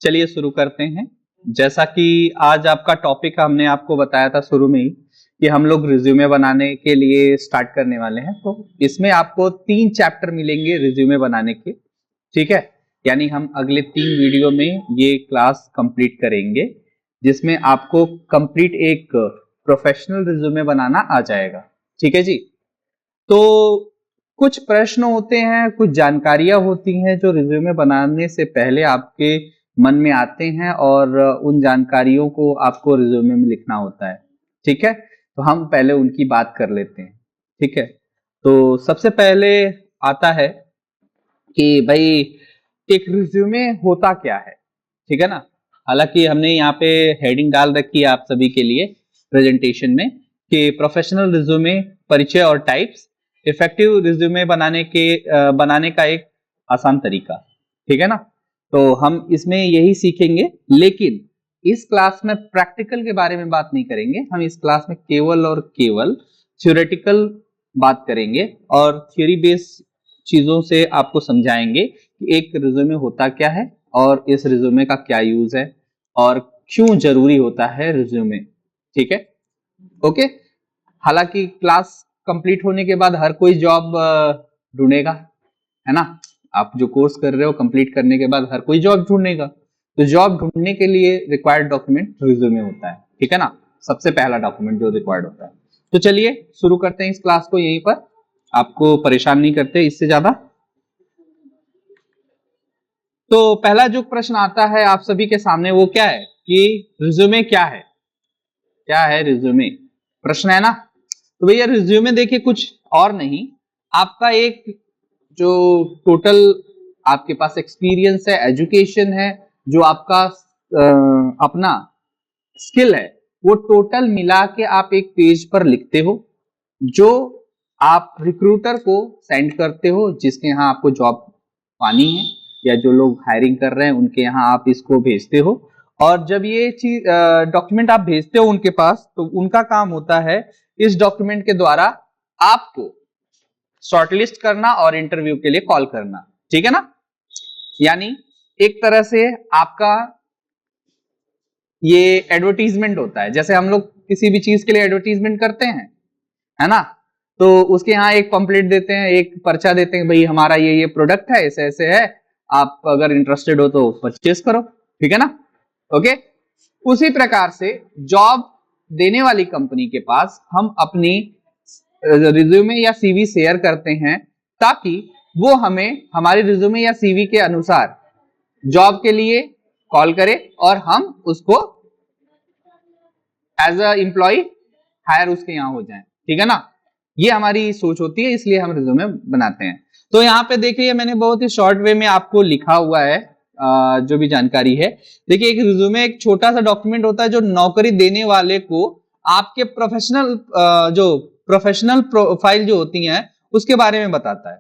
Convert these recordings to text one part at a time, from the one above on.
चलिए शुरू करते हैं। जैसा कि आज आपका टॉपिक हमने आपको बताया था शुरू में ही कि हम लोग रिज्यूमे बनाने के लिए स्टार्ट करने वाले हैं, तो इसमें आपको 3 चैप्टर मिलेंगे रिज्यूमे बनाने के। ठीक है, यानी हम अगले 3 वीडियो में ये क्लास कंप्लीट करेंगे, जिसमें आपको कंप्लीट एक प्रोफेशनल रिज्यूमे बनाना आ जाएगा। ठीक है जी। तो कुछ प्रश्न होते हैं, कुछ जानकारियां होती हैं जो रिज्यूमे बनाने से पहले आपके मन में आते हैं और उन जानकारियों को आपको रिज्यूमे में लिखना होता है। ठीक है, तो हम पहले उनकी बात कर लेते हैं। ठीक है, तो सबसे पहले आता है कि भाई एक रिज्यूमे होता क्या है। ठीक है ना, हालांकि हमने यहाँ पे हेडिंग डाल रखी है आप सभी के लिए प्रेजेंटेशन में कि प्रोफेशनल रिज्यूमे परिचय और टाइप्स, इफेक्टिव रिज्यूमे बनाने का एक आसान तरीका। ठीक है ना, तो हम इसमें यही सीखेंगे, लेकिन इस क्लास में प्रैक्टिकल के बारे में बात नहीं करेंगे। हम इस क्लास में केवल और केवल थ्योरेटिकल बात करेंगे और थ्योरी बेस्ड चीजों से आपको समझाएंगे कि एक रिज्यूमे होता क्या है और इस रिज्यूमे का क्या यूज है और क्यों जरूरी होता है रिज्यूमे। ठीक है, ओके। हालांकि क्लास कंप्लीट होने के बाद हर कोई जॉब ढूंढेगा, है ना। आप जो कोर्स कर रहे हो कंप्लीट करने के बाद हर कोई जॉब ढूंढेगा, तो जॉब ढूंढने के लिए रिक्वायर्ड डॉक्यूमेंट रिज्यूमे होता है। ठीक है ना, सबसे पहला डॉक्यूमेंट जो रिक्वायर्ड होता है। तो चलिए शुरू करते हैं इस क्लास को यहीं पर, आपको परेशान नहीं करते इससे ज्यादा। तो पहला जो प्रश्न आता है आप सभी के सामने वो क्या है कि रिज्यूमे क्या है। क्या है रिज्यूमे, प्रश्न है ना। तो भैया रिज्यूमे देखिए कुछ और नहीं, आपका एक जो टोटल आपके पास एक्सपीरियंस है, एजुकेशन है, जो आपका अपना स्किल है, वो टोटल मिला के आप एक पेज पर लिखते हो, जो आप रिक्रूटर को सेंड करते हो जिसके यहाँ आपको जॉब पानी है, या जो लोग हायरिंग कर रहे हैं उनके यहाँ आप इसको भेजते हो। और जब ये चीज डॉक्यूमेंट आप भेजते हो उनके पास, तो उनका काम होता है इस डॉक्यूमेंट के द्वारा आपको शॉर्टलिस्ट करना और इंटरव्यू के लिए कॉल करना। ठीक है ना, यानी एक तरह से आपका ये एडवर्टीजमेंट होता है। जैसे हम लोग किसी भी चीज के लिए एडवर्टीजमेंट करते हैं, है ना, तो उसके यहाँ एक पंपलेट देते हैं, एक पर्चा देते हैं, भाई हमारा ये प्रोडक्ट है, ऐसे ऐसे है, आप अगर इंटरेस्टेड हो तो परचेज करो। ठीक है ना, ओके। उसी प्रकार से जॉब देने वाली कंपनी के पास हम अपनी रिज्यूमे या सीवी शेयर करते हैं, ताकि वो हमें हमारे रिज्यूमे या सीवी के अनुसार जॉब के लिए कॉल करे और हम उसको एज अ एम्प्लॉय हायर उसके यहाँ हो जाए। ठीक है ना, ये हमारी सोच होती है, इसलिए हम रिज्यूमे बनाते हैं। तो यहाँ पे देखिए मैंने बहुत ही शॉर्ट वे में आपको लिखा हुआ है जो भी जानकारी है। देखिए एक रिज्यूमे एक छोटा सा डॉक्यूमेंट होता है जो नौकरी देने वाले को आपके प्रोफेशनल प्रोफाइल जो होती है उसके बारे में बताता है।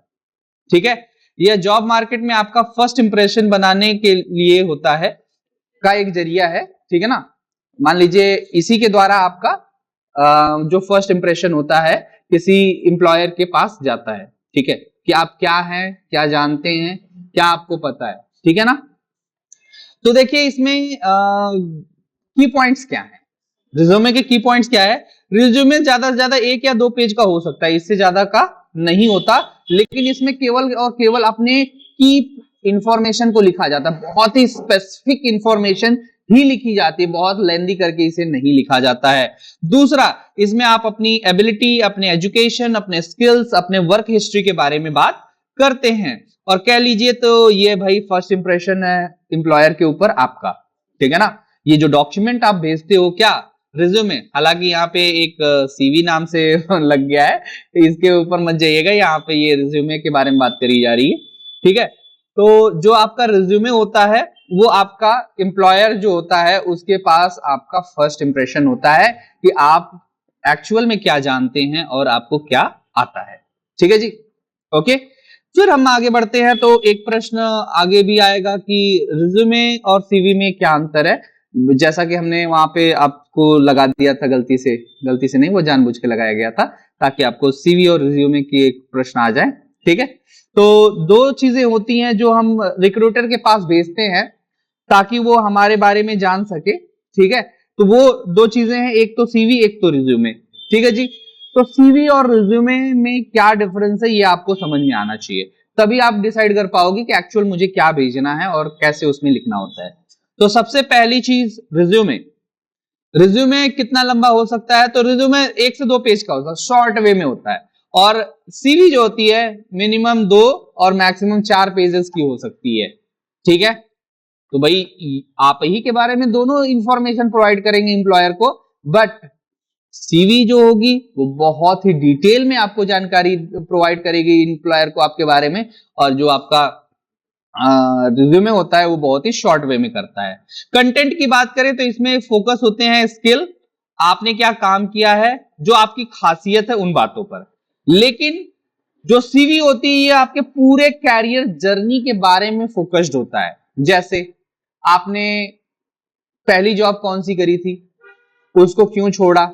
ठीक है, यह जॉब मार्केट में आपका फर्स्ट इंप्रेशन बनाने के लिए होता है का एक जरिया है। ठीक है ना, मान लीजिए इसी के द्वारा आपका जो फर्स्ट इंप्रेशन होता है किसी एम्प्लॉयर के पास जाता है। ठीक है, कि आप क्या हैं, क्या जानते हैं, क्या आपको पता है। ठीक है ना, तो देखिए इसमें की पॉइंट्स क्या है, रिज्यूमे के की पॉइंट्स क्या है। रिज्यूमे ज्यादा से ज्यादा 1 या 2 पेज का हो सकता है, इससे ज्यादा का नहीं होता, लेकिन इसमें केवल और केवल अपने की इंफॉर्मेशन को लिखा जाता है, बहुत ही स्पेसिफिक इंफॉर्मेशन ही लिखी जाती है, बहुत लेंदी करके इसे नहीं लिखा जाता है। दूसरा, इसमें आप अपनी एबिलिटी, अपने एजुकेशन, अपने स्किल्स, अपने वर्क हिस्ट्री के बारे में बात करते हैं, और कह लीजिए तो ये भाई फर्स्ट इंप्रेशन है एम्प्लॉयर के ऊपर आपका। ठीक है ना, ये जो डॉक्यूमेंट आप भेजते हो क्या, रिज्यूमे, हालांकि यहाँ पे एक सीवी नाम से लग गया है, इसके ऊपर मत जाइएगा, यहाँ पे ये रिज्यूमे के बारे में बात करी जा रही है। ठीक है, तो जो आपका रिज्यूमे होता है वो आपका एम्प्लॉयर जो होता है उसके पास आपका फर्स्ट इंप्रेशन होता है कि आप एक्चुअल में क्या जानते हैं और आपको क्या आता है। ठीक है जी, ओके। फिर हम आगे बढ़ते हैं, तो एक प्रश्न आगे भी आएगा कि रिज्यूमे और सीवी में क्या अंतर है। जैसा कि हमने वहां पे आपको लगा दिया था, गलती से नहीं, वो जानबूझ के लगाया गया था ताकि आपको सीवी और रिज्यूमे की एक प्रश्न आ जाए। ठीक है, तो 2 चीजें होती हैं जो हम रिक्रूटर के पास भेजते हैं, ताकि वो हमारे बारे में जान सके। ठीक है, तो वो दो चीजें हैं, एक तो सीवी एक तो रिज्यूमे। ठीक है जी, तो सीवी और रिज्यूमे में क्या डिफरेंस है ये आपको समझ में आना चाहिए, तभी आप डिसाइड कर पाओगे कि एक्चुअल मुझे क्या भेजना है और कैसे उसमें लिखना होता है। तो सबसे पहली चीज रिज्यूमे। रिज्यूमे कितना लंबा हो सकता है? तो रिज्यूमे 1 से 2 पेज का होता है, शॉर्ट वे में होता है। और सीवी जो होती है मिनिमम 2 और मैक्सिमम 4 पेजेस की हो सकती है। ठीक है, तो भाई आप ही के बारे में दोनों इंफॉर्मेशन प्रोवाइड करेंगे एम्प्लॉयर को, बट सीवी जो होगी वो बहुत ही डिटेल में आपको जानकारी प्रोवाइड करेगी एम्प्लॉयर को आपके बारे में, और जो आपका रिज्यूमे होता है वो बहुत ही शॉर्ट वे में करता है। कंटेंट की बात करें तो इसमें फोकस होते हैं स्किल, आपने क्या काम किया है, जो आपकी खासियत है उन बातों पर। लेकिन जो सीवी होती है ये आपके पूरे कैरियर जर्नी के बारे में फोकस्ड होता है। जैसे आपने पहली जॉब कौन सी करी थी, उसको क्यों छोड़ा,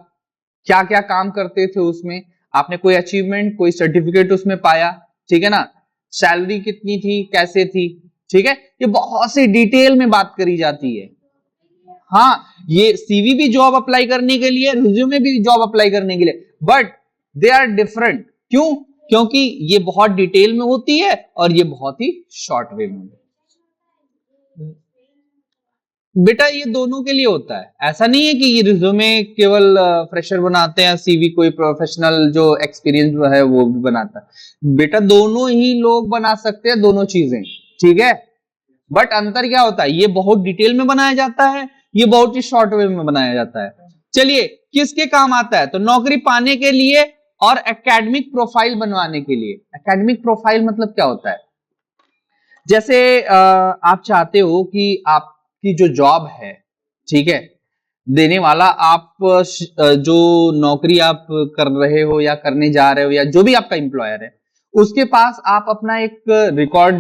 क्या क्या काम करते थे उसमें, आपने कोई अचीवमेंट कोई सर्टिफिकेट उसमें पाया, ठीक है ना, सैलरी कितनी थी, कैसे थी। ठीक है, ये बहुत सी डिटेल में बात करी जाती है। हाँ, ये सीवी भी जॉब अप्लाई करने के लिए, रिज्यूमे भी जॉब अप्लाई करने के लिए, बट दे आर डिफरेंट। क्यों? क्योंकि ये बहुत डिटेल में होती है और ये बहुत ही शॉर्ट वे में। बेटा ये दोनों के लिए होता है, ऐसा नहीं है कि ये रिज्यूमे केवल फ्रेशर बनाते हैं, सीवी कोई प्रोफेशनल जो एक्सपीरियंस है वो भी बनाता है। बेटा दोनों ही लोग बना सकते हैं दोनों चीजें, ठीक है, बट अंतर क्या होता है, ये बहुत डिटेल में बनाया जाता है, ये बहुत ही शॉर्ट वे में बनाया जाता है। चलिए किसके काम आता है, तो नौकरी पाने के लिए और एकेडमिक प्रोफाइल बनवाने के लिए। एकेडमिक प्रोफाइल मतलब क्या होता है, जैसे आप चाहते हो कि आपकी जो जॉब है, ठीक है, देने वाला आप जो नौकरी आप कर रहे हो या करने जा रहे हो या जो भी आपका एम्प्लॉयर है उसके पास आप अपना एक रिकॉर्ड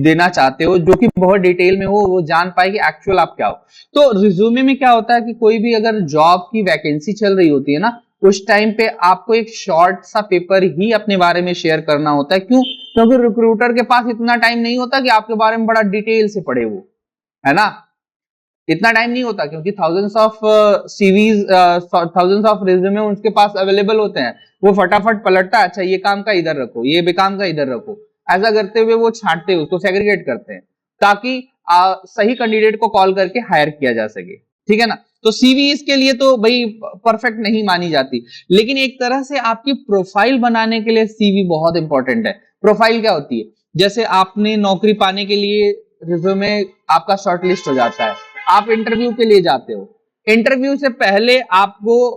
देना चाहते हो जो कि बहुत डिटेल में हो, वो जान पाए कि एक्चुअल आप क्या हो। तो रिज्यूमे में क्या होता है कि कोई भी अगर जॉब की वैकेंसी चल रही होती है ना, उस टाइम पे आपको एक शॉर्ट सा पेपर ही अपने बारे में शेयर करना होता है। क्यों? क्योंकि रिक्रूटर के पास इतना टाइम नहीं होता कि आपके बारे में बड़ा डिटेल से पढ़े, वो है ना, इतना टाइम नहीं होता, क्योंकि thousands of CVs, thousands of resume उनके पास अवेलेबल होते हैं, वो फटाफट पलटता है, अच्छा ये काम का इधर रखो, ये बेकाम का इधर रखो, ऐसा करते हुए वो छांटते हैं, उसको सेग्रीगेट करते हैं ताकि सही कैंडिडेट को कॉल करके हायर किया जा सके। ठीक है ना, तो सीवी इसके लिए तो भाई परफेक्ट नहीं मानी जाती, लेकिन एक तरह से आपकी प्रोफाइल बनाने के लिए सीवी बहुत इंपॉर्टेंट है। प्रोफाइल क्या होती है, जैसे आपने नौकरी पाने के लिए रिज्यूमे आपका शॉर्टलिस्ट हो जाता है, आप इंटरव्यू के लिए जाते हो, इंटरव्यू से पहले आपको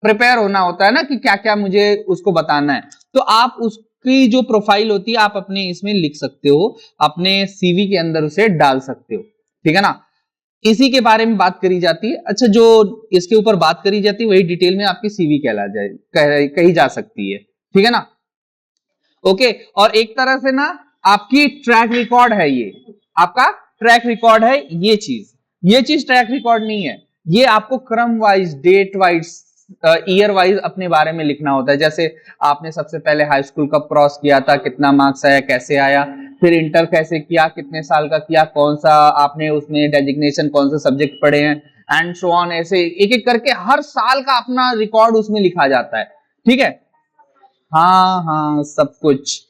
प्रिपेयर होना होता है ना कि क्या क्या मुझे उसको बताना है, तो आप उसकी जो प्रोफाइल होती है आप अपने इसमें लिख सकते हो, अपने सीवी के अंदर उसे डाल सकते हो। ठीक है ना, इसी के बारे में बात करी जाती है। अच्छा, जो इसके ऊपर बात करी जाती है वही डिटेल में आपकी सीवी कहला जाए, कही जा सकती है। ठीक है ना, ओके, और एक तरह से ना आपकी ट्रैक रिकॉर्ड है, ये आपका ट्रैक रिकॉर्ड है। ये चीज ट्रैक रिकॉर्ड नहीं है, ये आपको क्रम wise, date wise, year wise अपने बारे में लिखना होता है। जैसे आपने सबसे पहले हाई स्कूल कब क्रॉस किया था, कितना मार्क्स आया, कैसे आया, फिर इंटर कैसे किया, कितने साल का किया, कौन सा आपने उसमें डेजिग्नेशन, कौन से सब्जेक्ट पढ़े हैं, एंड सो ऑन, ऐसे एक एक करके हर साल का अपना रिकॉर्ड उसमें लिखा जाता है। ठीक है, हाँ हाँ सब कुछ,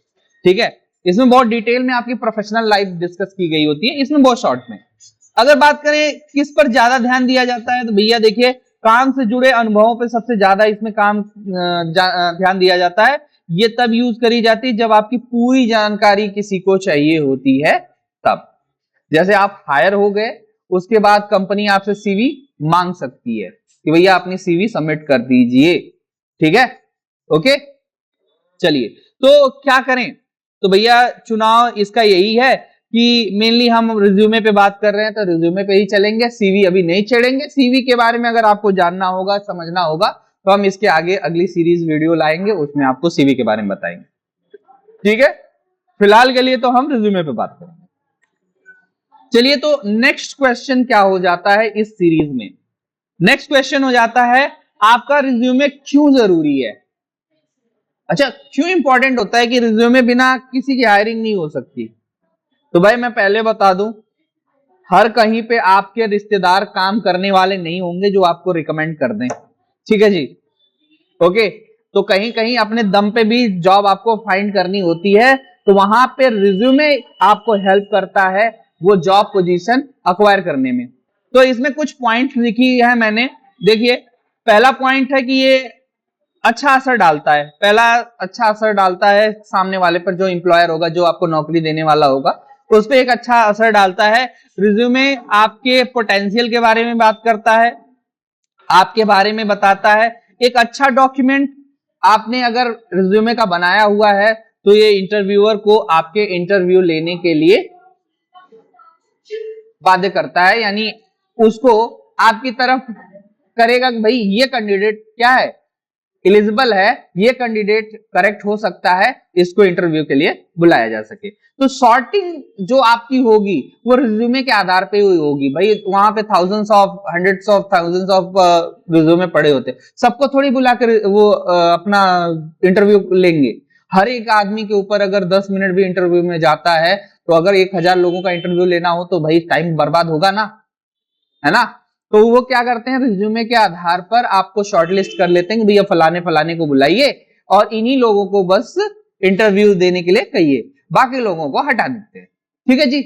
ठीक है, इसमें बहुत डिटेल में आपकी प्रोफेशनल लाइफ डिस्कस की गई होती है, इसमें बहुत शॉर्ट में। अगर बात करें किस पर ज्यादा ध्यान दिया जाता है, तो भैया देखिए काम से जुड़े अनुभवों पर सबसे ज्यादा इसमें ध्यान दिया जाता है। ये तब यूज करी जाती है जब आपकी पूरी जानकारी किसी को चाहिए होती है तब। जैसे आप हायर हो गए, उसके बाद कंपनी आपसे सीवी मांग सकती है कि भैया अपनी सीवी सबमिट कर दीजिए। ठीक है, ओके, चलिए तो क्या करें, तो भैया चुनाव इसका यही है कि मेनली हम रिज्यूमे पे बात कर रहे हैं तो रिज्यूमे पे ही चलेंगे, सीवी अभी नहीं चढ़ेंगे। सीवी के बारे में अगर आपको जानना होगा, समझना होगा, तो हम इसके आगे अगली सीरीज वीडियो लाएंगे, उसमें आपको सीवी के बारे में बताएंगे। ठीक है, फिलहाल के लिए तो हम रिज्यूमे पे बात करेंगे। चलिए, तो नेक्स्ट क्वेश्चन क्या हो जाता है इस सीरीज में, नेक्स्ट क्वेश्चन हो जाता है आपका रिज्यूमे क्यों जरूरी है। अच्छा, क्यों इंपॉर्टेंट होता है कि रिज्यूमे बिना किसी की हायरिंग नहीं हो सकती, तो भाई मैं पहले बता दूं, हर कहीं पे आपके रिश्तेदार काम करने वाले नहीं होंगे जो आपको रिकमेंड कर दें, ठीक है जी। ओके, तो कहीं कहीं अपने दम पे भी जॉब आपको फाइंड करनी होती है, तो वहां पे रिज्यूमे आपको हेल्प करता है वो जॉब पोजीशन अक्वायर करने में। तो इसमें कुछ पॉइंट लिखी है मैंने, देखिए पहला पॉइंट है कि ये अच्छा असर डालता है, पहला अच्छा असर डालता है सामने वाले पर, जो एम्प्लॉयर होगा, जो आपको नौकरी देने वाला होगा, तो उस पर एक अच्छा असर डालता है। रिज्यूमे आपके पोटेंशियल के बारे में बात करता है, आपके बारे में बताता है। एक अच्छा डॉक्यूमेंट आपने अगर रिज्यूमे का बनाया हुआ है तो ये इंटरव्यूअर को आपके इंटरव्यू लेने के लिए बाध्य करता है, यानी उसको आपकी तरफ करेगा कि भाई ये कैंडिडेट क्या है, एलिजिबल है, ये कैंडिडेट करेक्ट हो सकता है, इसको इंटरव्यू के लिए बुलाया जा सके। तो सॉर्टिंग जो आपकी होगी वो रिज्यूमे के आधार पे हुई होगी। भाई वहां पे hundreds of thousands of resume पड़े होते, सबको थोड़ी बुलाकर वो अपना इंटरव्यू लेंगे। हर एक आदमी के ऊपर अगर 10 मिनट भी इंटरव्यू में जाता है, तो अगर 1000 लोगों का इंटरव्यू लेना हो तो भाई टाइम बर्बाद होगा ना, है ना। तो वो क्या करते हैं, रिज्यूमे के आधार पर आपको शॉर्टलिस्ट कर लेते हैं कि भैया फलाने फलाने को बुलाइए और इन्हीं लोगों को बस इंटरव्यू देने के लिए कहिए, बाकी लोगों को हटा देते हैं, ठीक है जी।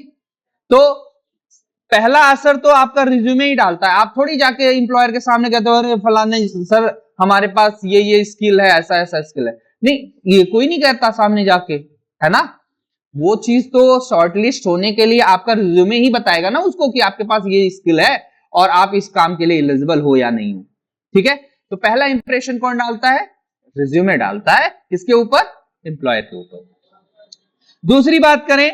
तो पहला असर तो आपका रिज्यूमे ही डालता है। आप थोड़ी जाके एम्प्लॉयर के सामने कहते हो अरे फलाने सर हमारे पास ये स्किल है, ऐसा ऐसा स्किल है, नहीं, ये कोई नहीं कहता सामने जाके, है ना। वो चीज तो शॉर्टलिस्ट होने के लिए आपका रिज्यूमे ही बताएगा ना उसको कि आपके पास ये स्किल है और आप इस काम के लिए एलिजिबल हो या नहीं हो, ठीक है। तो पहला इंप्रेशन कौन डालता है, रिज्यूमे डालता है, किसके ऊपर, एम्प्लॉयर के ऊपर। दूसरी बात करें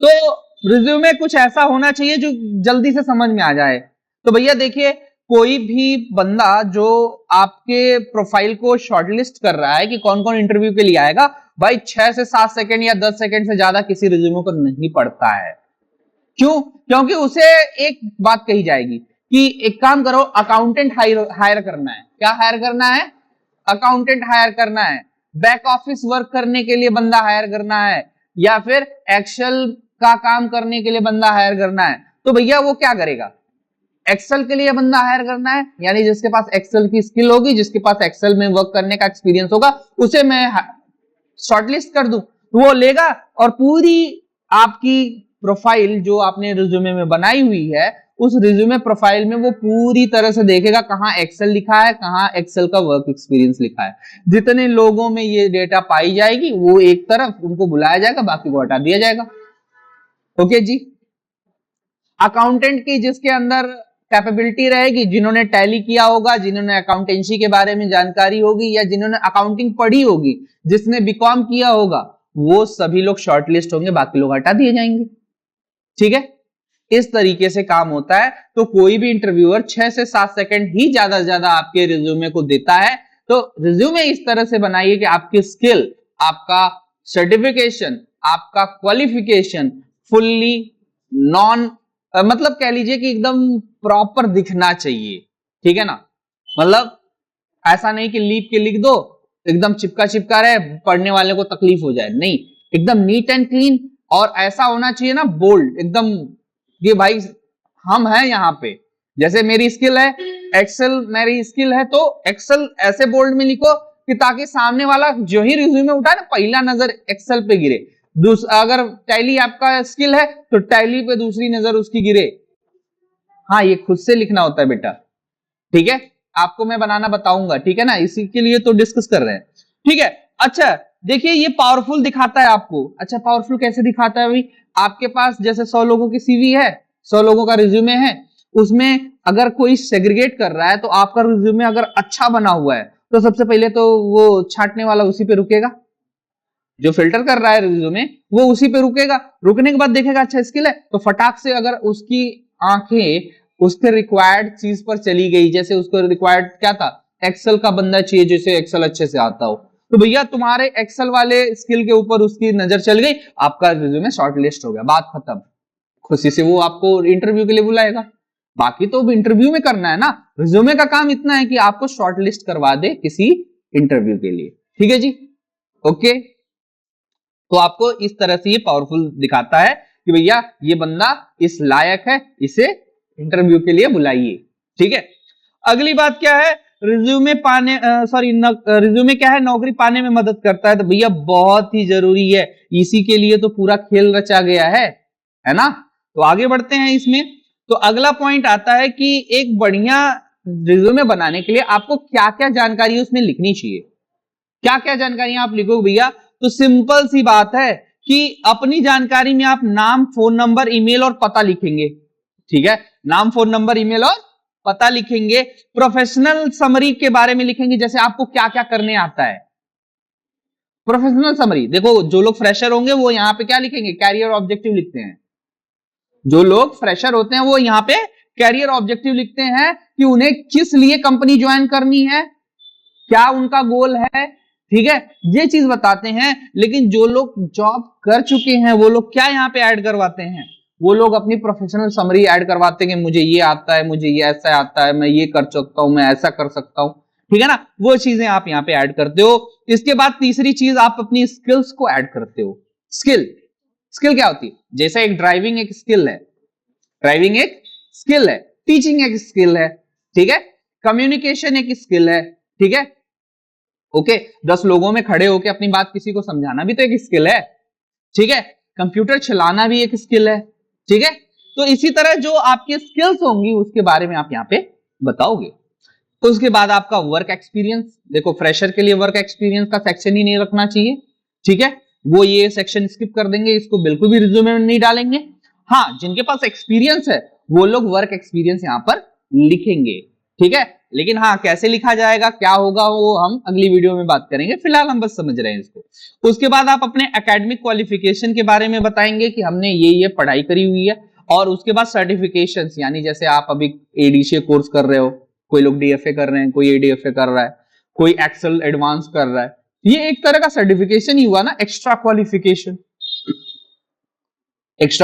तो रिज्यूमे कुछ ऐसा होना चाहिए जो जल्दी से समझ में आ जाए। तो भैया देखिए, कोई भी बंदा जो आपके प्रोफाइल को शॉर्टलिस्ट कर रहा है कि कौन कौन इंटरव्यू के लिए आएगा, भाई 6 से 7 सेकंड या 10 सेकंड से ज्यादा किसी रिज्यूमे को नहीं पढ़ता है। क्यों, क्योंकि उसे एक बात कही जाएगी कि एक काम करो, अकाउंटेंट हायर करना है। क्या हायर करना है, अकाउंटेंट हायर करना है, बैक ऑफिस वर्क करने के लिए बंदा हायर करना है, या फिर एक्सेल का काम करने के लिए बंदा हायर करना है। तो भैया वो क्या करेगा, एक्सेल के लिए बंदा हायर करना है, यानी जिसके पास एक्सेल की स्किल होगी, जिसके पास एक्सेल में वर्क करने का एक्सपीरियंस होगा, उसे मैं शॉर्टलिस्ट कर दूं, तो वो लेगा और पूरी आपकी प्रोफाइल जो आपने रिज्यूमे में बनाई हुई है, उस रिज्यूमे प्रोफाइल में वो पूरी तरह से देखेगा कहां एक्सेल लिखा है, कहां एक्सेल का वर्क एक्सपीरियंस लिखा है। जितने लोगों में ये डेटा पाई जाएगी वो एक तरफ उनको बुलाया जाएगा, बाकी को हटा दिया जाएगा। ओके जी। अकाउंटेंट की जिसके अंदर कैपेबिलिटी रहेगी, जिन्होंने टैली किया होगा, जिन्होंने अकाउंटेंसी के बारे में जानकारी होगी, या जिन्होंने अकाउंटिंग पढ़ी होगी, जिसने बीकॉम किया होगा, वो सभी लोग शॉर्टलिस्ट होंगे, बाकी लोग हटा दिए जाएंगे, ठीक है। इस तरीके से काम होता है। तो कोई भी इंटरव्यूअर 6 से 7 सेकंड ही ज्यादा से ज्यादा आपके रिज्यूमे को देता है। तो रिज्यूमे इस तरह से बनाइए कि आपकी स्किल, आपका सर्टिफिकेशन, आपका क्वालिफिकेशन फुल्ली नॉन मतलब कह लीजिए कि एकदम प्रॉपर दिखना चाहिए, ठीक है ना। मतलब ऐसा नहीं कि लीप के लिख दो, एकदम चिपका चिपका रहे, पढ़ने वाले को तकलीफ हो जाए, नहीं, एकदम नीट एंड क्लीन। और ऐसा होना चाहिए ना बोल्ड एकदम, कि भाई हम हैं यहाँ पे, जैसे मेरी स्किल है एक्सेल, मेरी स्किल है तो एक्सेल ऐसे बोल्ड में लिखो कि ताकि सामने वाला जो ही रिज्यूमे उठाए ना, पहला नजर एक्सेल पे गिरे। अगर टैली आपका स्किल है तो टैली पे दूसरी नजर उसकी गिरे। हाँ, ये खुद से लिखना होता है बेटा, ठीक है, आपको मैं बनाना बताऊंगा, ठीक है ना, इसी के लिए तो डिस्कस कर रहे हैं, ठीक है। अच्छा देखिए, ये पावरफुल दिखाता है आपको। अच्छा पावरफुल कैसे दिखाता है भाई, आपके पास जैसे 100 लोगों की सीवी है, 100 लोगों का रिज्यूमे है, उसमें अगर कोई सेग्रीगेट कर रहा है तो आपका रिज्यूमे अगर अच्छा बना हुआ है तो सबसे पहले तो वो छांटने वाला उसी पे रुकेगा, जो फिल्टर कर रहा है रिज्यूमे वो उसी पे रुकेगा। रुकने के बाद देखेगा अच्छा स्किल है, तो फटाक से अगर उसकी आंखें उसके रिक्वायर्ड चीज पर चली गई, जैसे उसको रिक्वायर्ड क्या था, एक्सेल का बंदा चाहिए जिसे एक्सेल अच्छे से आता हो, तो भैया तुम्हारे एक्सेल वाले स्किल के ऊपर उसकी नजर चल गई, आपका रिज्यूमे शॉर्टलिस्ट हो गया, बात खत्म। खुशी से वो आपको इंटरव्यू के लिए बुलाएगा। बाकी तो इंटरव्यू में करना है ना, रिज्यूमे का काम इतना है कि आपको शॉर्टलिस्ट करवा दे किसी इंटरव्यू के लिए, ठीक है जी। ओके, तो आपको इस तरह से ये पावरफुल दिखाता है कि भैया ये बंदा इस लायक है, इसे इंटरव्यू के लिए बुलाइए। ठीक है, अगली बात क्या है, रिज्यूमे रिज्यूमे क्या है, नौकरी पाने में मदद करता है। तो भैया बहुत ही जरूरी है, इसी के लिए तो पूरा खेल रचा गया है ना। तो आगे बढ़ते हैं इसमें। तो अगला पॉइंट आता है कि एक बढ़िया रिज्यूमे बनाने के लिए आपको क्या क्या जानकारी उसमें लिखनी चाहिए। क्या क्या जानकारी आप लिखोगे भैया, तो सिंपल सी बात है कि अपनी जानकारी में आप नाम, फोन नंबर, ईमेल और पता लिखेंगे। ठीक है, नाम, फोन नंबर, ईमेल और पता लिखेंगे। प्रोफेशनल समरी के बारे में लिखेंगे, जैसे आपको क्या क्या करने आता है। प्रोफेशनल समरी, देखो जो लोग फ्रेशर होंगे वो यहां पे क्या लिखेंगे, कैरियर ऑब्जेक्टिव लिखते हैं। जो लोग फ्रेशर होते हैं वो यहां पे कैरियर ऑब्जेक्टिव लिखते हैं कि उन्हें किस लिए कंपनी ज्वाइन करनी है, क्या उनका गोल है। ठीक है, ये चीज बताते हैं। लेकिन जो लोग जॉब कर चुके हैं वो लोग क्या यहां पे ऐड करवाते हैं, वो लोग अपनी प्रोफेशनल समरी ऐड करवाते हैं कि मुझे ये आता है, मुझे ये ऐसा आता है, मैं ये कर सकता हूं, मैं ऐसा कर सकता हूं। ठीक है ना, वो चीजें आप यहां पे ऐड करते हो। इसके बाद तीसरी चीज, आप अपनी स्किल्स को ऐड करते हो। स्किल क्या होती है, जैसे एक ड्राइविंग एक स्किल है, ड्राइविंग एक स्किल है, टीचिंग एक स्किल है। ठीक है, कम्युनिकेशन एक स्किल है। ठीक है, ओके, 10 लोगों में खड़े होकर अपनी बात किसी को समझाना भी तो एक स्किल है। ठीक है, कंप्यूटर चलाना भी एक स्किल है। ठीक है, तो इसी तरह जो आपके स्किल्स होंगी उसके बारे में आप यहां पे बताओगे। तो उसके बाद आपका वर्क एक्सपीरियंस, देखो फ्रेशर के लिए वर्क एक्सपीरियंस का सेक्शन ही नहीं रखना चाहिए। ठीक है, वो ये सेक्शन स्किप कर देंगे, इसको बिल्कुल भी रिज्यूमे में नहीं डालेंगे। हाँ, जिनके पास एक्सपीरियंस है वो लोग वर्क एक्सपीरियंस यहां पर लिखेंगे। ठीक है, लेकिन हाँ कैसे लिखा जाएगा, क्या होगा, वो हम अगली वीडियो में बात करेंगे, फिलहाल हम बस समझ रहे हैं इसको। उसके बाद आप अपने एकेडमिक क्वालिफिकेशन के बारे में बताएंगे कि हमने ये पढ़ाई करी हुई है। और उसके बाद सर्टिफिकेशंस, यानी जैसे आप अभी एडीसीए कोर्स कर रहे हो, कोई लोग डीएफए कर रहे हैं, कोई एडीएफए कर रहा है, कोई एक्सेल एडवांस कर रहा है, ये एक तरह का सर्टिफिकेशन ही हुआ ना, एक्स्ट्रा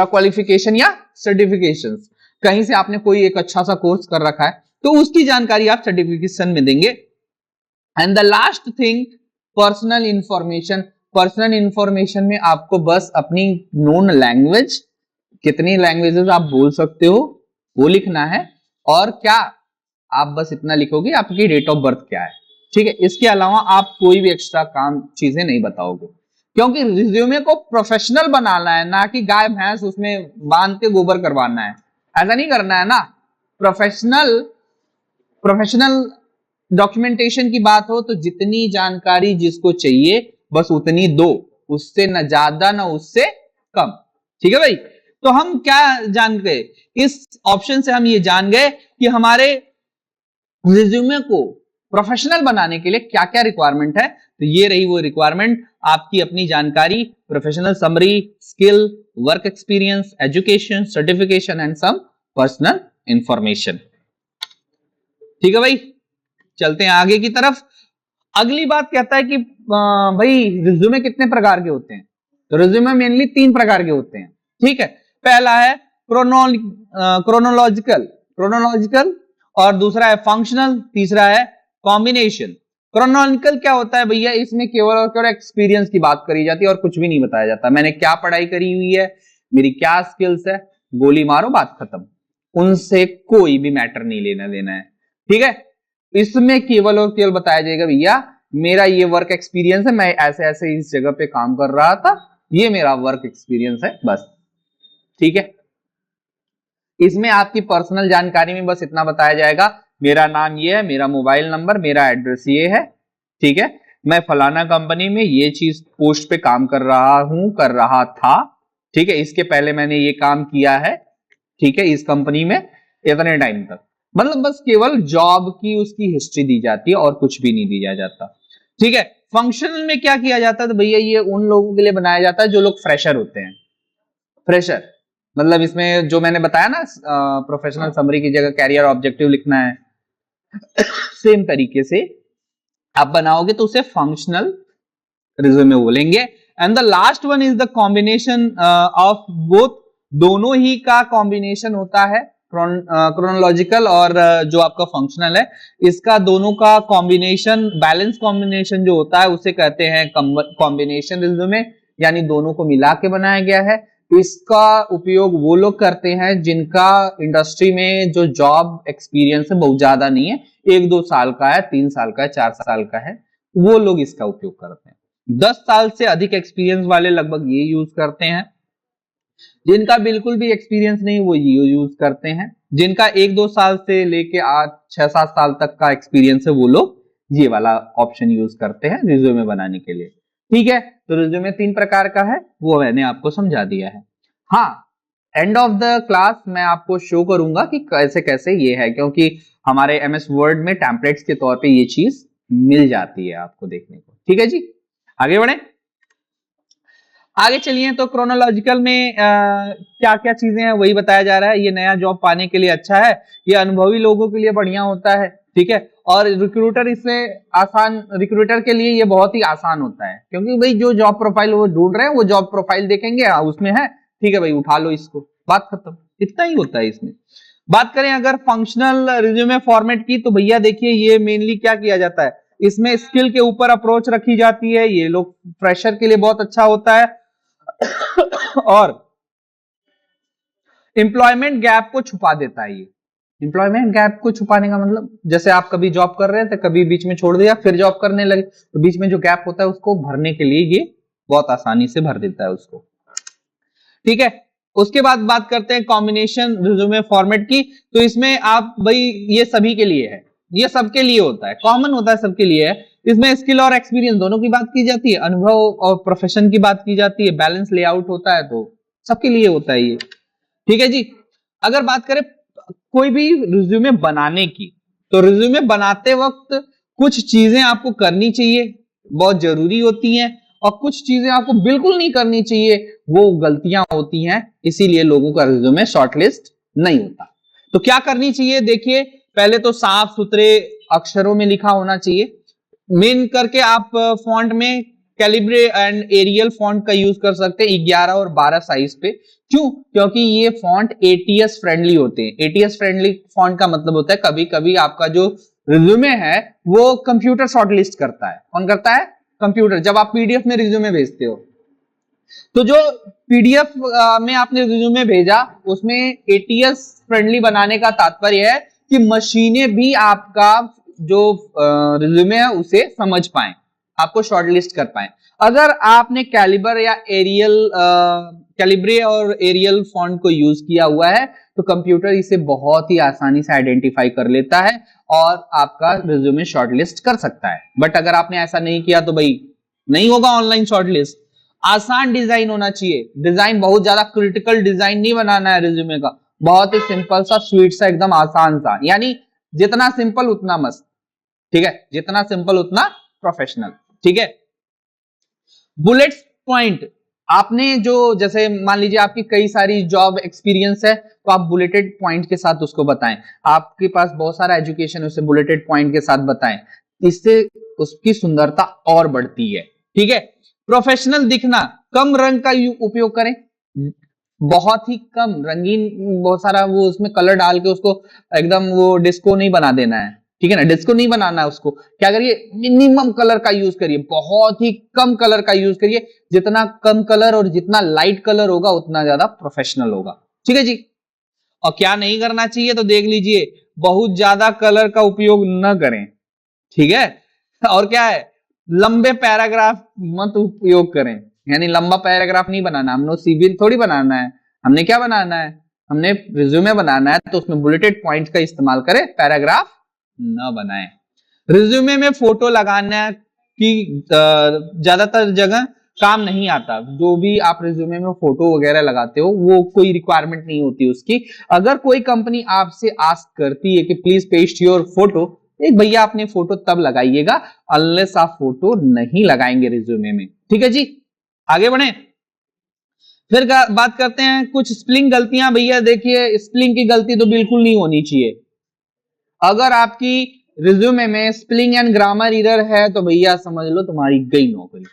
क्वालिफिकेशन या सर्टिफिकेशंस। कहीं से आपने कोई एक अच्छा सा कोर्स कर रखा है तो उसकी जानकारी आप सर्टिफिकेशन में देंगे। And the last thing, personal information. Personal information में आपको बस अपनी नोन लैंग्वेज, कितनी लैंग्वेजेस आप बोल सकते हो वो लिखना है। और क्या, आप बस इतना लिखोगे आपकी डेट ऑफ बर्थ क्या है। ठीक है, इसके अलावा आप कोई भी एक्स्ट्रा काम चीजें नहीं बताओगे, क्योंकि रिज्यूमे को प्रोफेशनल बनाना है, ना कि गाय भैंस उसमें बांध के गोबर करवाना है। ऐसा नहीं करना है ना। प्रोफेशनल डॉक्यूमेंटेशन की बात हो तो जितनी जानकारी जिसको चाहिए बस उतनी दो, उससे न ज्यादा न उससे कम। ठीक है भाई, तो हम क्या जान गए, इस ऑप्शन से हम ये जान गए कि हमारे रिज्यूमे को प्रोफेशनल बनाने के लिए क्या क्या रिक्वायरमेंट है। तो ये रही वो रिक्वायरमेंट, आपकी अपनी जानकारी, professional summary, skill, work experience, education, certification and some personal information. ठीक है भाई, चलते हैं आगे की तरफ। अगली बात कहता है कि भाई रिज्यूमे कितने प्रकार के होते हैं। तो रिज्यूमे मेनली 3 प्रकार के होते हैं। ठीक है, पहला है क्रोनोलॉजिकल और दूसरा है फंक्शनल, तीसरा है कॉम्बिनेशन। क्रोनोलॉजिकल क्या होता है भैया, इसमें केवल और केवल एक्सपीरियंस की बात करी जाती है और कुछ भी नहीं बताया जाता। मैंने क्या पढ़ाई करी हुई है, मेरी क्या स्किल्स है, गोली मारो बात खत्म, उनसे कोई भी मैटर नहीं लेना देना है। ठीक है, इसमें केवल और केवल बताया जाएगा भैया मेरा ये वर्क एक्सपीरियंस है, मैं ऐसे ऐसे इस जगह पे काम कर रहा था, ये मेरा वर्क एक्सपीरियंस है बस। ठीक है, इसमें आपकी पर्सनल जानकारी में बस इतना बताया जाएगा, मेरा नाम ये है, मेरा मोबाइल नंबर, मेरा एड्रेस ये है। ठीक है, मैं फलाना कंपनी में ये चीज पोस्ट पे काम कर रहा हूं, कर रहा था। ठीक है, इसके पहले मैंने ये काम किया है। ठीक है, इस कंपनी में इतने टाइम तक, मतलब बस केवल जॉब की उसकी हिस्ट्री दी जाती है और कुछ भी नहीं दिया जाता। ठीक है, फंक्शनल में क्या किया जाता है, तो भैया ये उन लोगों के लिए बनाया जाता है जो लोग फ्रेशर होते हैं। फ्रेशर मतलब इसमें जो मैंने बताया ना, प्रोफेशनल समरी की जगह कैरियर ऑब्जेक्टिव लिखना है, सेम तरीके से आप बनाओगे तो उसे फंक्शनल रिज्यूमे बोलेंगे। And the last one is the combination of both, दोनों ही का कॉम्बिनेशन होता है, क्रोनोलॉजिकल और जो आपका फंक्शनल है, इसका दोनों का कॉम्बिनेशन, बैलेंस कॉम्बिनेशन जो होता है उसे कहते हैं कॉम्बिनेशन रिज्यूमे, यानी दोनों को मिला के बनाया गया है। इसका उपयोग वो लोग करते हैं जिनका इंडस्ट्री में जो जॉब एक्सपीरियंस है बहुत ज्यादा नहीं है, 1-2 साल का है, 3 साल का है, 4 साल का है, वो लोग इसका उपयोग करते हैं। 10 साल से अधिक एक्सपीरियंस वाले लगभग ये यूज करते हैं, जिनका बिल्कुल भी एक्सपीरियंस नहीं वो ये यूज करते हैं, जिनका 1-2 साल से लेके 6-7 साल तक का एक्सपीरियंस है वो लोग ये वाला ऑप्शन यूज करते हैं रिज्यूमे बनाने के लिए। ठीक है, तो रिज्यूमे 3 प्रकार का है, वो मैंने आपको समझा दिया है। हाँ, एंड ऑफ द क्लास मैं आपको शो करूंगा कि कैसे कैसे ये है, क्योंकि हमारे एमएस वर्ड में टेम्पलेट्स के तौर पे ये चीज मिल जाती है आपको देखने को। ठीक है जी, आगे बढ़े, आगे चलिए। तो क्रोनोलॉजिकल में क्या क्या चीजें हैं वही बताया जा रहा है। ये नया जॉब पाने के लिए अच्छा है, ये अनुभवी लोगों के लिए बढ़िया होता है। ठीक है, और रिक्रूटर इससे आसान, रिक्रूटर के लिए ये बहुत ही आसान होता है, क्योंकि भाई जो जॉब प्रोफाइल वो ढूंढ रहे हैं वो जॉब प्रोफाइल देखेंगे, उसमें है, ठीक है भाई उठा लो इसको, बात खत्म, इतना ही होता है इसमें। बात करें अगर फंक्शनल रिज्यूमे फॉर्मेट की, तो भैया देखिए ये मेनली क्या किया जाता है, इसमें स्किल के ऊपर अप्रोच रखी जाती है, ये लोग फ्रेशर के लिए बहुत अच्छा होता है और एम्प्लॉयमेंट गैप को छुपा देता है। ये एम्प्लॉयमेंट गैप को छुपाने का मतलब, जैसे आप कभी जॉब कर रहे थे, कभी बीच में छोड़ दिया, फिर जॉब करने लगे, तो बीच में जो गैप होता है उसको भरने के लिए ये बहुत आसानी से भर देता है उसको। ठीक है, उसके बाद बात करते हैं कॉम्बिनेशन रिज्यूमे फॉर्मेट की। तो इसमें आप भाई ये सभी के लिए है, ये सबके लिए होता है, कॉमन होता है, सबके लिए है। इसमें स्किल और एक्सपीरियंस दोनों की बात की जाती है, अनुभव और प्रोफेशन की बात की जाती है, बैलेंस लेआउट होता है, तो सबके लिए होता है ये। ठीक है जी, अगर बात करें कोई भी रिज्यूमे बनाने की, तो रिज्यूमे बनाते वक्त कुछ चीजें आपको करनी चाहिए, बहुत जरूरी होती हैं, और कुछ चीजें आपको बिल्कुल नहीं करनी चाहिए, वो गलतियां होती हैं, इसीलिए लोगों का रिज्यूमे शॉर्टलिस्ट नहीं होता। तो क्या करनी चाहिए, देखिए पहले तो साफ सुथरे अक्षरों में लिखा होना चाहिए। मेन करके आप फॉन्ट में कैलिब्रे एंड एरियल फॉन्ट का यूज कर सकते हैं 11 और 12 साइज पे। क्यों? क्योंकि ये फॉन्ट एटीएस फ्रेंडली होते हैं। एटीएस फ्रेंडली फॉन्ट का मतलब होता है कभी कभी आपका जो रिज्यूमे है वो कंप्यूटर शॉर्टलिस्ट करता है। कौन करता है? कंप्यूटर। जब आप पीडीएफ में रिज्यूमे भेजते हो, तो जो पीडीएफ में आपने रिज्यूमे भेजा उसमें एटीएस फ्रेंडली बनाने का तात्पर्य है कि मशीनें भी आपका जो रिज्यूमे है उसे समझ पाए, आपको शॉर्टलिस्ट कर पाए। अगर आपने कैलिबर या एरियल कैलिब्रे और एरियल फॉन्ट को यूज किया हुआ है तो कंप्यूटर इसे बहुत ही आसानी से आइडेंटिफाई कर लेता है और आपका रिज्यूमे शॉर्टलिस्ट कर सकता है। बट अगर आपने ऐसा नहीं किया तो भाई नहीं होगा ऑनलाइन शॉर्टलिस्ट। आसान डिजाइन होना चाहिए, डिजाइन बहुत ज्यादा क्रिटिकल डिजाइन नहीं बनाना है रिज्यूमे का, बहुत ही सिंपल सा, स्वीट सा, एकदम आसान सा, यानी जितना सिंपल उतना मस्त। ठीक है, जितना सिंपल उतना प्रोफेशनल। ठीक है, बुलेट्स पॉइंट आपने जो, जैसे मान लीजिए आपकी कई सारी जॉब एक्सपीरियंस है तो आप बुलेटेड पॉइंट के साथ उसको बताएं। आपके पास बहुत सारा एजुकेशन है उसे बुलेटेड पॉइंट के साथ बताएं, इससे उसकी सुंदरता और बढ़ती है। ठीक है, प्रोफेशनल दिखना, कम रंग का उपयोग करें, बहुत ही कम रंगीन, बहुत सारा वो उसमें कलर डाल के उसको एकदम वो डिस्को नहीं बना देना है। ठीक है ना, डिस्को नहीं बनाना है उसको। क्या करिए, मिनिमम कलर का यूज करिए, बहुत ही कम कलर का यूज करिए। जितना कम कलर और जितना लाइट कलर होगा उतना ज्यादा प्रोफेशनल होगा। ठीक है जी। और क्या नहीं करना चाहिए तो देख लीजिए, बहुत ज्यादा कलर का उपयोग न करें। ठीक है, और क्या है, लंबे पैराग्राफ मत उपयोग करें, यानी लंबा पैराग्राफ नहीं बनाना। हमने सीवी थोड़ी बनाना है, हमने क्या बनाना है, हमने रिज्यूमे बनाना है, तो उसमें बुलेटेड पॉइंट्स का इस्तेमाल करें, पैराग्राफ न बनाएं। रिज्यूमे में फोटो लगाना की ज्यादातर जगह काम नहीं आता। जो भी आप रिज्यूमे में फोटो वगैरह लगाते हो वो कोई रिक्वायरमेंट नहीं होती उसकी। अगर कोई कंपनी आपसे आस्क करती है कि प्लीज पेस्ट योर फोटो, एक भैया अपने फोटो तब लगाइएगा अनलेस आप फोटो नहीं लगाएंगे रिज्यूमे में। ठीक है जी, आगे बढ़े। फिर बात करते हैं कुछ स्पेलिंग गलतियां। भैया देखिए, स्पेलिंग की गलती तो बिल्कुल नहीं होनी चाहिए। अगर आपकी रिज्यूमे में स्पेलिंग एंड ग्रामर एरर है तो भैया समझ लो तुम्हारी गई नौकरी,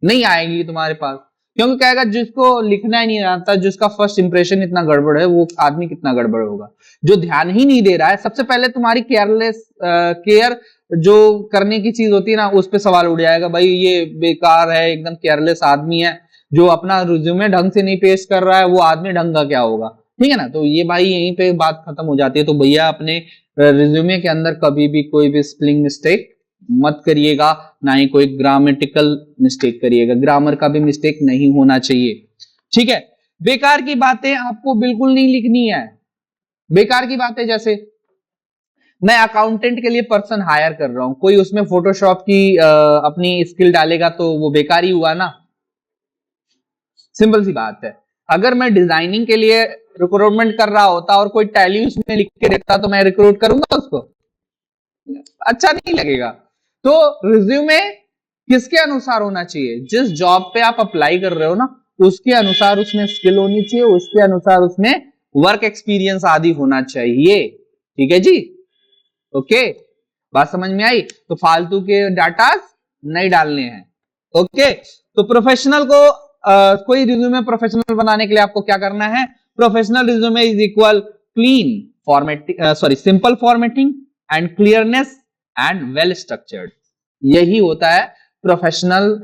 नहीं आएगी तुम्हारे पास। क्योंकि कहेगा जिसको लिखना ही नहीं आता, जिसका फर्स्ट इंप्रेशन इतना गड़बड़ है, वो आदमी कितना गड़बड़ होगा। जो ध्यान ही नहीं दे रहा है, सबसे पहले तुम्हारी केयर जो करने की चीज होती है ना, उस पर सवाल उड़ जाएगा, भाई ये बेकार है, एकदम केयरलेस आदमी है। जो अपना रिज्यूमे ढंग से नहीं पेश कर रहा है वो आदमी ढंग का क्या होगा, ठीक है ना। तो ये भाई यहीं पे बात खत्म हो जाती है। तो भैया अपने रिज्यूमे के अंदर कभी भी कोई भी स्पेलिंग मिस्टेक मत करिएगा, ना ही कोई ग्रामेटिकल मिस्टेक करिएगा, ग्रामर का भी मिस्टेक नहीं होना चाहिए, ठीक है। बेकार की बातें आपको बिल्कुल नहीं लिखनी है, बेकार की बातें, जैसे मैं अकाउंटेंट के लिए पर्सन हायर कर रहा हूं, कोई उसमें फोटोशॉप की अपनी स्किल डालेगा तो वो बेकार ही हुआ ना, सिंपल सी बात है। अगर मैं डिजाइनिंग के लिए रिक्रूटमेंट कर रहा होता और कोई टैली उसमें लिख के देता तो मैं रिक्रूट करूंगा उसको, अच्छा नहीं लगेगा। तो रिज्यूमे किसके अनुसार होना चाहिए, जिस जॉब पे आप अप्लाई कर रहे हो ना उसके अनुसार उसमें स्किल होनी चाहिए, उसके अनुसार उसमें वर्क एक्सपीरियंस आदि होना चाहिए, ठीक है जी। ओके, बात समझ में आई। तो फालतू के डाटा नहीं डालने हैं, ओके। तो प्रोफेशनल को कोई रिज्यूमे प्रोफेशनल बनाने के लिए आपको क्या करना है, professional resume is equal clean formatting, sorry simple formatting and clearness and well structured, यही होता है प्रोफेशनल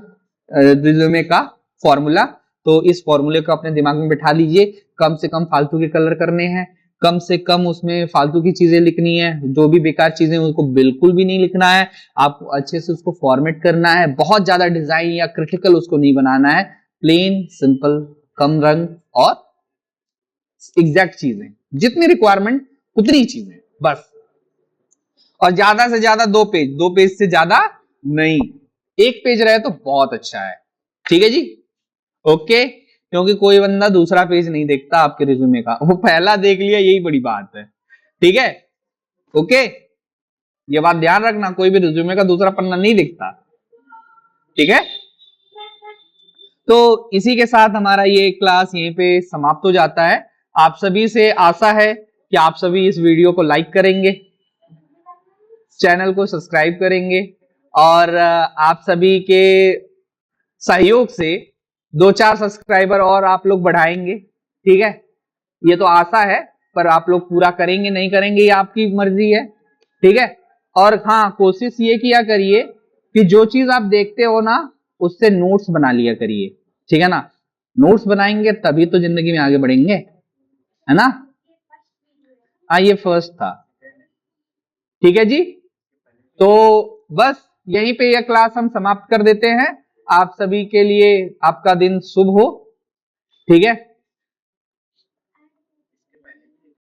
रिज्यूमे का फॉर्मूला। तो इस फॉर्मूले को अपने दिमाग में बिठा लीजिए, कम से कम फालतू के कलर करने हैं, कम से कम उसमें फालतू की चीजें लिखनी है, जो भी बेकार चीजें उसको बिल्कुल भी नहीं लिखना है, आपको अच्छे से उसको फॉर्मेट करना है, बहुत ज्यादा डिजाइन या क्रिटिकल उसको नहीं बनाना है, प्लेन सिंपल, कम रंग और एग्जैक्ट चीजें, जितनी रिक्वायरमेंट उतनी चीजें बस। और ज्यादा से ज्यादा 2 पेज, 2 पेज से ज्यादा नहीं, 1 पेज रहे तो बहुत अच्छा है, ठीक है जी। ओके, क्योंकि कोई बंदा दूसरा पेज नहीं देखता आपके रिज्यूमे का, वो पहला देख लिया, यही बड़ी बात है, ठीक है। ओके, ये बात ध्यान रखना, कोई भी रिज्यूमे का दूसरा पन्ना नहीं दिखता, ठीक है। तो इसी के साथ हमारा ये क्लास यहीं पे समाप्त हो जाता है। आप सभी से आशा है कि आप सभी इस वीडियो को लाइक करेंगे, चैनल को सब्सक्राइब करेंगे और आप सभी के सहयोग से 2-4 सब्सक्राइबर और आप लोग बढ़ाएंगे, ठीक है। ये तो आशा है, पर आप लोग पूरा करेंगे नहीं करेंगे ये आपकी मर्जी है, ठीक है। और हाँ, कोशिश ये किया करिए कि जो चीज आप देखते हो ना उससे नोट्स बना लिया करिए, ठीक है ना। नोट्स बनाएंगे तभी तो जिंदगी में आगे बढ़ेंगे, है ना। हाँ, ये फर्स्ट था, ठीक है जी। तो बस यहीं पे यह क्लास हम समाप्त कर देते हैं। आप सभी के लिए आपका दिन शुभ हो, ठीक है।